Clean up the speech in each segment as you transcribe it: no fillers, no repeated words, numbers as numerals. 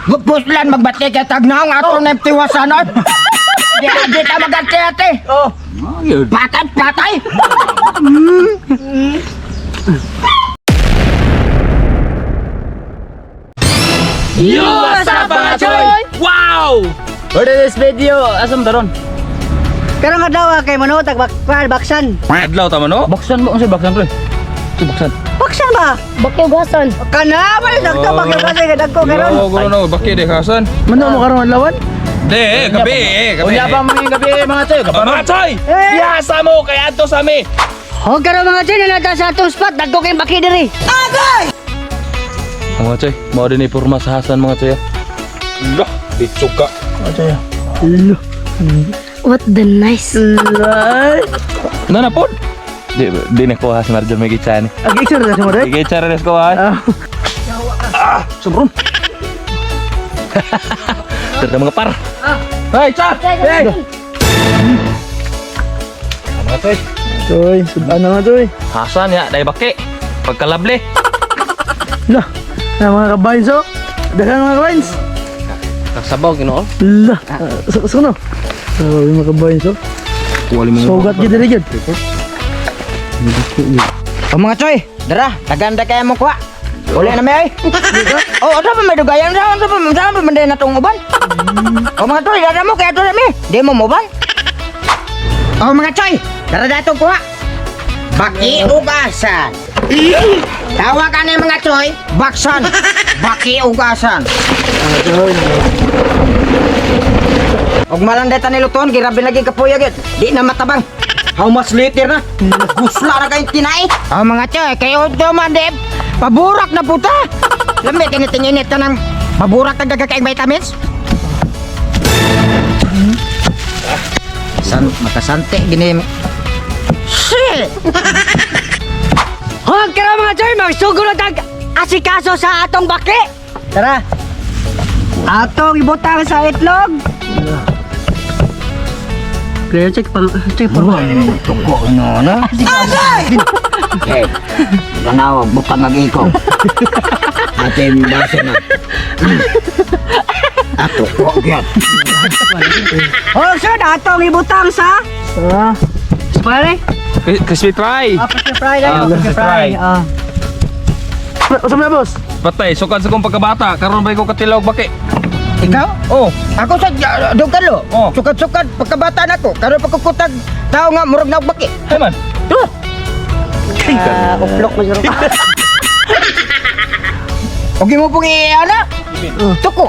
Puslan magbati kay tagnaong ato na tiwasanon. Di ta magati-ati. Oh. Patay. Yo, what's up mga choy? Wow! For this video, asam taron? Karang adlaw kay manood baksan. Adlaw tama no? Baksan mo unsay baksan pre? Unsay baksan? Baksan ba? Bakyo gason. Kana ba dagko bakyo kasi dagko karon. No, gulo no, bakit de kasan? Mano mo karon adlawan? De, gabi. Unya pa mo gabi mga choy. Mga choy! Yasa mo kay adto sa mi. Ho karon mga chin nata sa atong spot dagko kay baki diri. Mga choy, mao din iporma sa Hasan mga choy. Lah, bitsuka. What the nice. Nana pod. Di na ko has marjo may gitsan. Agi sure na mo dai. Gicara des ko ha. Sobron. Terda mga par. Hey, cha. Hey. Mga choy. Toy, sudan na toy. Hasan ya, dai baki. Pagkalable. Lah, na mga kabains oh. Daghang mga kabains. Kasabaw ginoon. Lah, suno. Oh, mga kabains oh. Sugat gid diri gid. O mga choy, dara, taganda kaya mo kuha. Uli na may ay. O, ano pa may dugayan? Saan pa manday na itong uban? O mga choy, dara mo kaya ito na may. Di mo mo uban? O mga choy, dara na itong kuha. Baki ugasan. Tawagan na mga choy, baksan. Baki ugasan. Og malanday ta niluton, girabi lagi kapuyagit. Di na matabang. How much later na? Gusla na kayong tinay. Oh mga choy, kayo duman di. Paburak na puta. Lamig kinitingin ito ng paburak na gagakaing vitamins. Makasante gini. Shit! Ho karon mga chin magsugod na tag asikaso sa atong baki. Tara. Atong ibutang sa itlog. Clear check pa. Tuko no na. Hey, ganawag buka mag-ikaw. Atin base na. Ato ko gyud. Oh, sir, atong ibutang sa Spare? Crispy fry. Crispy fry crispy fry. Usap na boss. Patay, sukad sa kong pagkabata. Karon ba ko katilawag baki? Ikaw? Oh, Ako sa dugalo. Oh. Sukat-sukat pagkabata nako. Karon pagkukutag tao nga murag na baki. hey man. Uplok mo sir. Ogi mo pong ana. Tuko.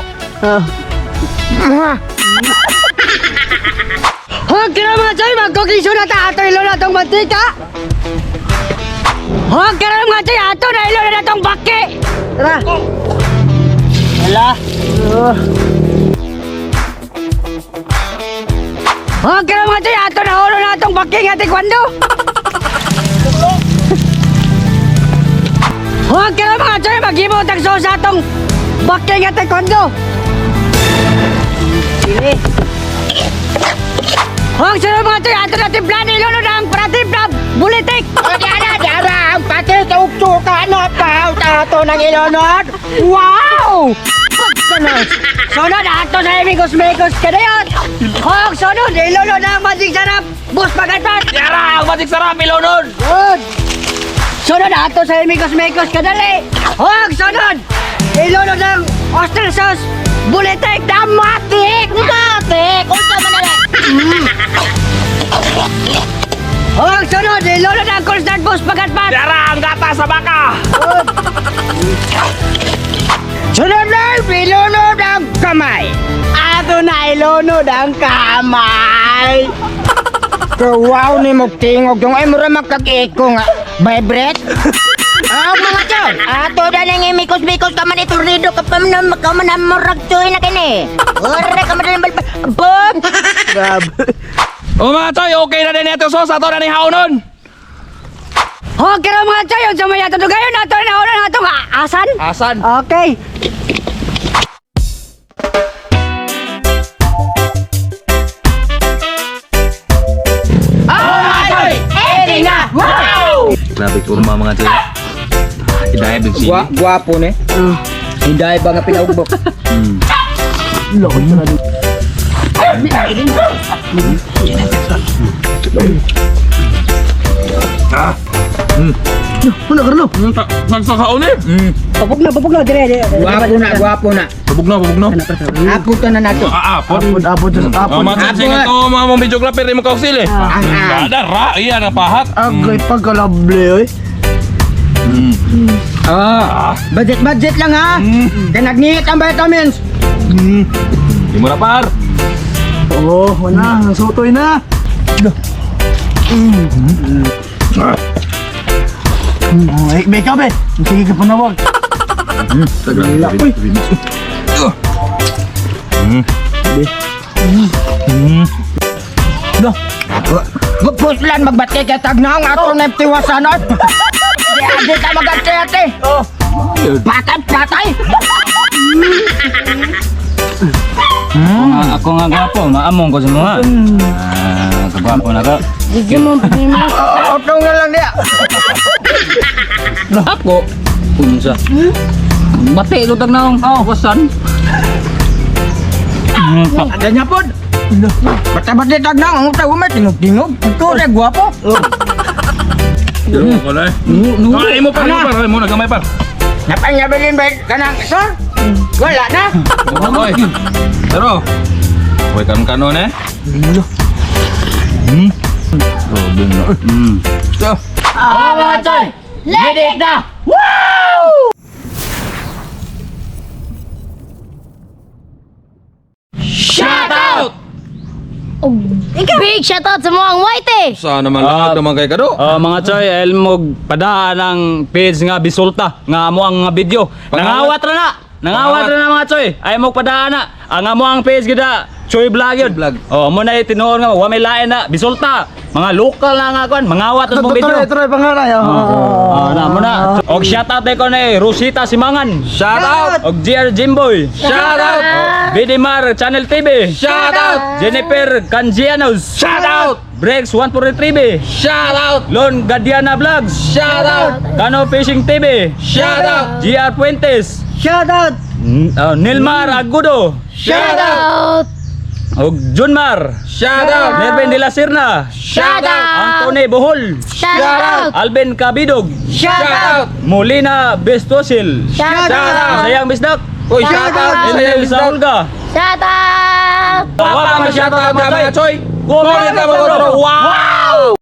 Huwag ka na mga chay, magkukisyo na ta ato ilo na tong mantika. Huwag ka na mga chay, ato na ilo na tong baki. Tara. Wala. Huwag ka na mga chay, ato na ulo na tong baki nga taekwondo. Huwag ka na mga chay, mag-ibo tagso sa atong baki nga taekwondo. Sige. Huwag sila mga chay, ato na timplan ilo na ang pratimplan bulitik. Dara, ang pati tuktuka na pa tato ng ilonod. Wow! Pagkanos. Sunod, ato sa imigos-migos ka na yun. Huwag sunod, ilo na ang magic sarap. Bus pagatpat. Yara, ang matik sarap ilonod. Good. Sunod, ato sa imigos-migos ka dali. Huwag sunod, ilo na ang oyster sauce bulitik. Damatik! Matik! Unsa man na Huwag sunod, ilo na ang constant bus pagatpat. Yara, ang gata sa baka. Sunod na, ilunod ang kamay. Ato na ilunod ang kamay. Kawaw ni mo tingog yung ay mura magkag-eko nga. Vibrate? Mga choy, ato na nang imikos-mikos ka man iturnido ka pa man ang murag choy na kini. Ure ka man ang balbal. Bob! O mga choy, okay na din ito sos. Ato na ni haunon. Huwag ka na mga chay, yung sa may ato gayon, ato na ulo na itong asan. Asan? Okay. Grabe kurma mga choy. Idaya big sili. Guwapo ni. Hindi ba nga pinaugbok? Nagsakaon eh. Papug na, dire. Gwapo na. Pabog na. Apot na nato. Apot. Matsing ito mga mong videographer mo kauksil eh. Dada, ra, iyan ang pahat. Agay pagkalable, oy. Budget lang ha. Kaya nagniit ang vitamins. Di mo na par. Oh, wala, nasutoy na. May ka be. Sige ka panawag. Puslan magbati kay tagnaong ato na tiwasanon. Di ka magante-ate. Patay. Ako nga gapo, maamong ko sa mga. Kagwapo na ka. Bigyan mo. Otong na lang niya. Ako? Unsa? Bati ito tagnaong. Wasan? Ganyan po. Bata-bati tagnaong ang utang umay tingog-tingog. Ito na gwapo. Pero ko na eh. Ay mo par, nagamay par. Napanyabilin ba kanang sir? Wala na. Oy. Pero, koy kanon eh. Mga choy! Let it na! Shout out! Oh, big shoutout sa mga white eh. Sana man lahat naman kay kado. Mga choy, elmog padaan ang page nga bisulta nga mo ang nga video. Nangawat ra na mga choy. Ay mo padaan na. Ang mo ang page gida Choy Vlog yun. Oh, mo na tinuon nga wa may lain na bisulta. Mga local na nga kon, mangawat ang mong video. Ito pangaray. Na mo na. Og shoutout ko na Rosita Simangan. Shout out! Og GR Jimboy. Shout out! Bidimar Channel TV. Shout out! Jennifer Canjianos. Shout out! Breaks 143B. Shout out! Lon Gadiana Vlogs. Shout out! Kano Fishing TV. Shout out! GR Puentes. Shout out. Nilmar Agudo. Shout out! Og Junmar. Shout out! Nervin de la Serna. Shout out. Antone Bohol. Shout out. Alben Cabidog. Shout out! Molina Bestosil. Shout out. Sayang Bisdak. Uy, shout out! Enel Saulga. Shout out. Shout out mga choy! Comment ka mga Wow!